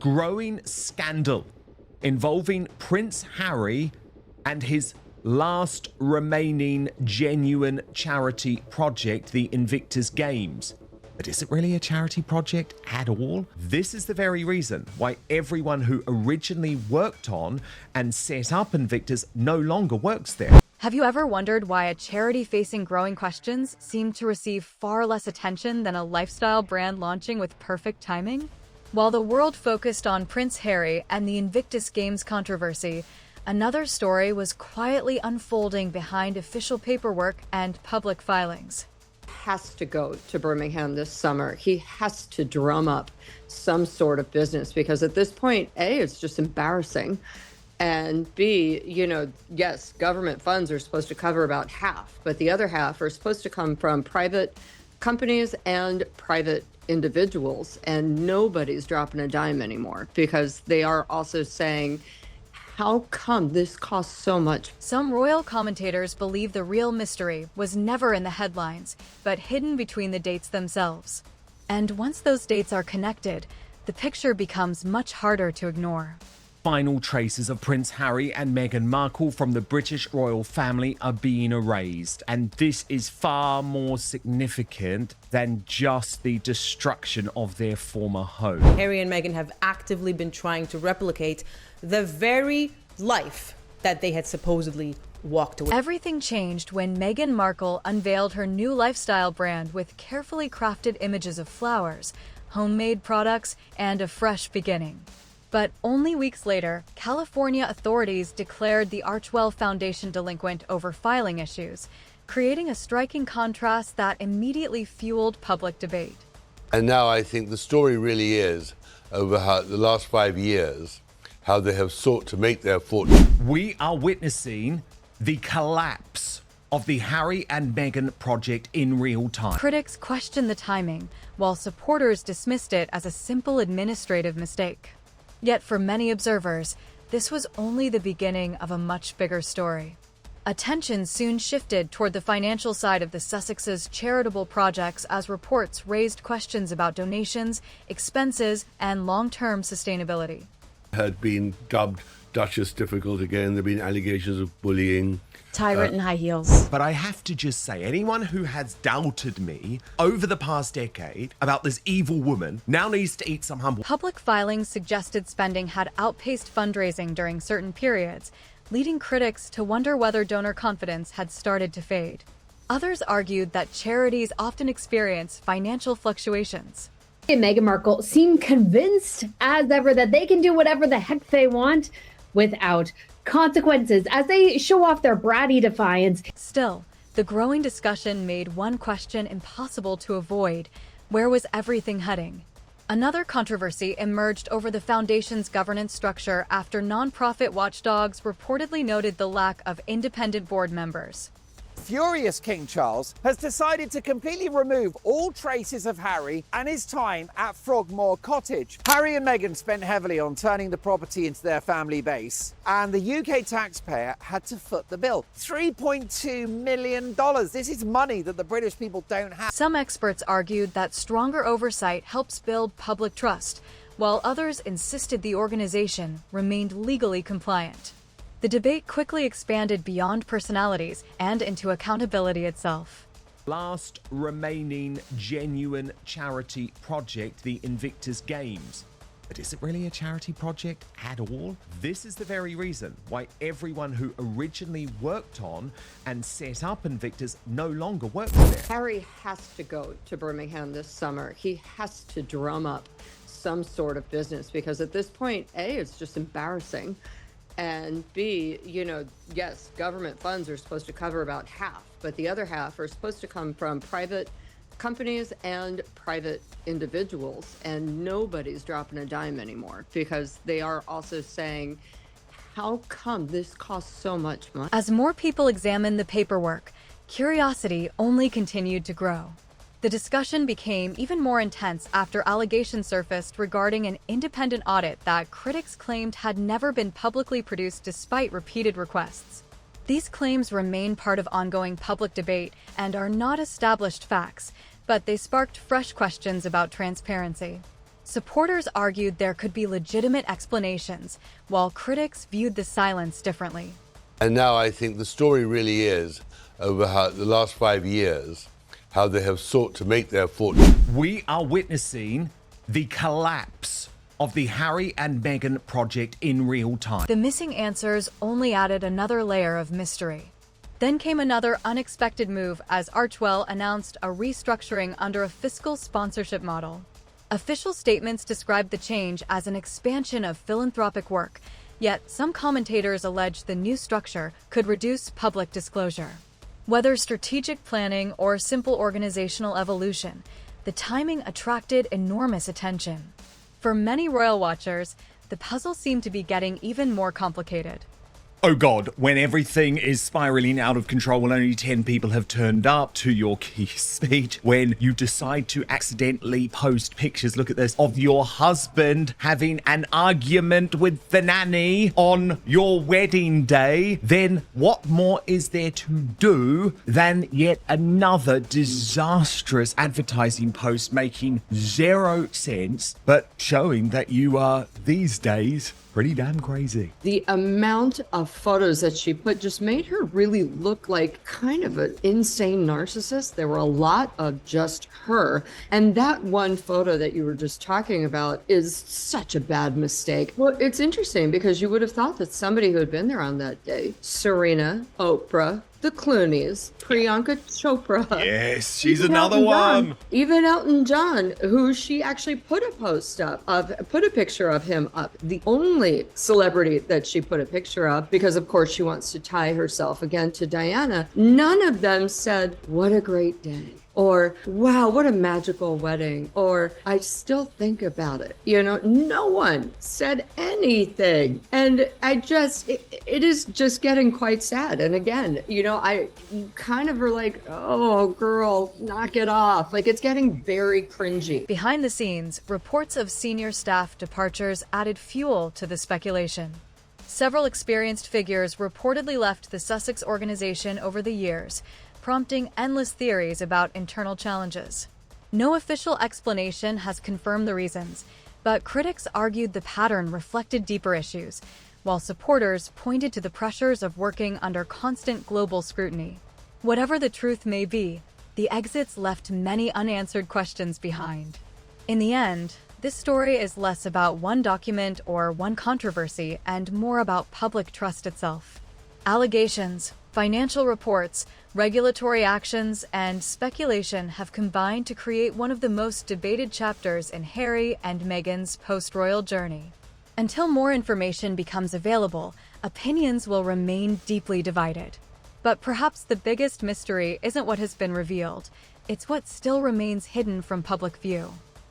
growing scandal involving Prince Harry and his last remaining genuine charity project, the Invictus Games. But is it really a charity project at all? This is the very reason why everyone who originally worked on and set up Invictus no longer works there. Have you ever wondered why a charity facing growing questions seemed to receive far less attention than a lifestyle brand launching with perfect timing? While the world focused on Prince Harry and the Invictus Games controversy, another story was quietly unfolding behind official paperwork and public filings. Has to go to Birmingham this summer. He has to drum up some sort of business because at this point, A, it's just embarrassing. And B, yes, government funds are supposed to cover about half, but the other half are supposed to come from private companies and private individuals. And nobody's dropping a dime anymore because they are also saying, how come this costs so much? Some royal commentators believe the real mystery was never in the headlines, but hidden between the dates themselves. And once those dates are connected, the picture becomes much harder to ignore. Final traces of Prince Harry and Meghan Markle from the British royal family are being erased, and this is far more significant than just the destruction of their former home. Harry and Meghan have actively been trying to replicate the very life that they had supposedly walked away. Everything changed when Meghan Markle unveiled her new lifestyle brand with carefully crafted images of flowers, homemade products, and a fresh beginning. But only weeks later, California authorities declared the Archwell Foundation delinquent over filing issues, creating a striking contrast that immediately fueled public debate. And now I think the story really is, over the last 5 years, how they have sought to make their fortune. We are witnessing the collapse of the Harry and Meghan project in real time. Critics questioned the timing, while supporters dismissed it as a simple administrative mistake. Yet for many observers, this was only the beginning of a much bigger story. Attention soon shifted toward the financial side of the Sussexes' charitable projects as reports raised questions about donations, expenses, and long-term sustainability. Had been dubbed Duchess difficult again. There have been allegations of bullying. Tyrant in high heels. But I have to just say, anyone who has doubted me over the past decade about this evil woman now needs to eat some humble. Public filings suggested spending had outpaced fundraising during certain periods, leading critics to wonder whether donor confidence had started to fade. Others argued that charities often experience financial fluctuations. And Meghan Markle seem convinced as ever that they can do whatever the heck they want without consequences as they show off their bratty defiance. Still, the growing discussion made one question impossible to avoid: where was everything heading? Another controversy emerged over the foundation's governance structure after nonprofit watchdogs reportedly noted the lack of independent board members. Furious King Charles has decided to completely remove all traces of Harry and his time at Frogmore Cottage. Harry and Meghan spent heavily on turning the property into their family base, and the UK taxpayer had to foot the bill. $3.2 million. This is money that the British people don't have. Some experts argued that stronger oversight helps build public trust, while others insisted the organization remained legally compliant. The debate quickly expanded beyond personalities and into accountability itself. Last remaining genuine charity project, the Invictus Games. But is it really a charity project at all? This is the very reason why everyone who originally worked on and set up Invictus no longer works there. Harry has to go to Birmingham this summer. He has to drum up some sort of business because at this point, A, it's just embarrassing. And B, yes, government funds are supposed to cover about half, but the other half are supposed to come from private companies and private individuals. And nobody's dropping a dime anymore because they are also saying, how come this costs so much money? As more people examined the paperwork, curiosity only continued to grow. The discussion became even more intense after allegations surfaced regarding an independent audit that critics claimed had never been publicly produced despite repeated requests. These claims remain part of ongoing public debate and are not established facts, but they sparked fresh questions about transparency. Supporters argued there could be legitimate explanations, while critics viewed the silence differently. And now I think the story really is, over how the last 5 years, how they have sought to make their fortune. We are witnessing the collapse of the Harry and Meghan project in real time. The missing answers only added another layer of mystery. Then came another unexpected move as Archewell announced a restructuring under a fiscal sponsorship model. Official statements described the change as an expansion of philanthropic work, yet some commentators allege the new structure could reduce public disclosure. Whether strategic planning or simple organizational evolution, the timing attracted enormous attention. For many royal watchers, the puzzle seemed to be getting even more complicated. Oh God, when everything is spiraling out of control, when only 10 people have turned up to your key speech, when you decide to accidentally post pictures, look at this, of your husband having an argument with the nanny on your wedding day, then what more is there to do than yet another disastrous advertising post making zero sense, but showing that you are, these days, pretty damn crazy. The amount of photos that she put just made her really look like kind of an insane narcissist. There were a lot of just her. And that one photo that you were just talking about is such a bad mistake. Well, it's interesting because you would have thought that somebody who had been there on that day, Serena, Oprah, the Clooneys, Priyanka Chopra. Yes, she's even another Elton one. John, even Elton John, who she actually put a picture of him up. The only celebrity that she put a picture of, because of course she wants to tie herself again to Diana. None of them said, "What a great day," or "Wow, what a magical wedding," or "I still think about it." You know, no one said anything. And it is just getting quite sad. And again, you know, I kind of are like, oh girl, knock it off. Like, it's getting very cringy. Behind the scenes, reports of senior staff departures added fuel to the speculation. Several experienced figures reportedly left the Sussex organization over the years, prompting endless theories about internal challenges. No official explanation has confirmed the reasons, but critics argued the pattern reflected deeper issues, while supporters pointed to the pressures of working under constant global scrutiny. Whatever the truth may be, the exits left many unanswered questions behind. In the end, this story is less about one document or one controversy and more about public trust itself. Allegations, financial reports, regulatory actions, and speculation have combined to create one of the most debated chapters in Harry and Meghan's post-royal journey. Until more information becomes available, opinions will remain deeply divided. But perhaps the biggest mystery isn't what has been revealed, it's what still remains hidden from public view.